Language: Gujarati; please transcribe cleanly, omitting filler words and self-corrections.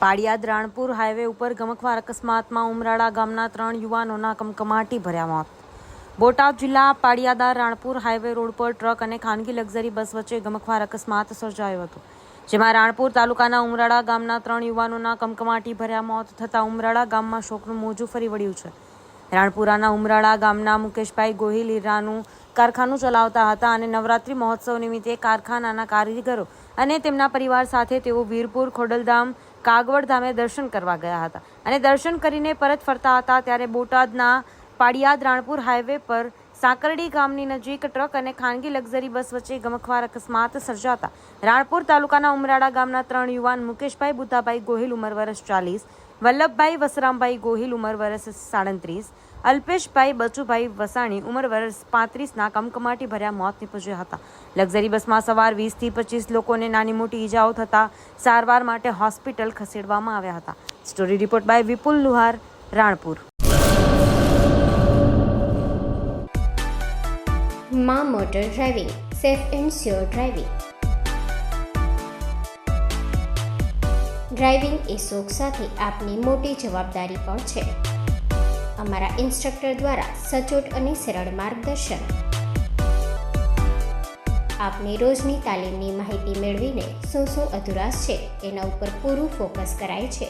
પાળિયાદ રાણપુર હાઈવે ઉપર ગમખ્વાર અકસ્માતમાં ઉમરાળા ગામના 3 યુવાનોના કમકમાટી ભર્યા મોત. બોટાદ જિલ્લા પાળિયાદ રાણપુર હાઈવે રોડ પર ટ્રક અને ખાનગી લક્ઝરી બસ વચ્ચે ગમખ્વાર અકસ્માત સર્જાયો હતો, જેમાં રાણપુર તાલુકાના ઉમરાળા ગામના 3 યુવાનોના કમકમાટી ભર્યા મોત થતાં ઉમરાળા ગામમાં શોકનું મોજું ફરી વળ્યું છે. રાણપુરાના ઉમરાળા ગામના મુકેશભાઈ ગોહિલ હીરાનું કારખાનું ચલાવતા હતા અને નવરાત્રી મહોત્સવ નિમિત્તે કારખાનાના કારીગરો અને તેમના પરિવાર સાથે તેઓ વીરપુર, ખોડલધામ, કાગવડ ધામે દર્શન કરવા ગયા હતા અને દર્શન કરીને પરત ફરતા હતા ત્યારે બોટાદના પાળિયાદ રાણપુર હાઈવે પર સાંકરડી ગામની નજીક ટ્રક અને ખાનગી લક્ઝરી બસ વચ્ચે ગમખ્વાર અકસ્માત સર્જાતા રાણપુર તાલુકાના ઉમરાળા ગામના 3 યુવાન મુકેશભાઈ બુદ્ધાભાઈ ગોહિલ ઉંમર વર્ષ 40, વલ્લભભાઈ વસરામભાઈ ગોહિલ ઉંમર વર્ષ 37, અલ્પેશભાઈ બચુભાઈ વસાણી ઉંમર વર્ષ 35ના કમકમાટી ભર્યા મોત નીપજ્યા હતા. લક્ઝરી બસમાં સવાર 20 થી 25 લોકોને નાની મોટી ઈજાઓ થતા સારવાર માટે હોસ્પિટલ ખસેડવામાં આવ્યા હતા. Story report by Vipul Luhar, Ranpur. માં motor driving, safe and sure driving. Driving એ શોખ સાથે આપની મોટી જવાબદારી પણ છે. અમારા ઇન્સ્ટ્રક્ટર દ્વારા સચોટ અને સરળ માર્ગદર્શન. આપની રોજની તાલીમની માહિતી મેળવીને શું અધુરાશ છે તેના ઉપર પૂરું ફોકસ કરાય છે.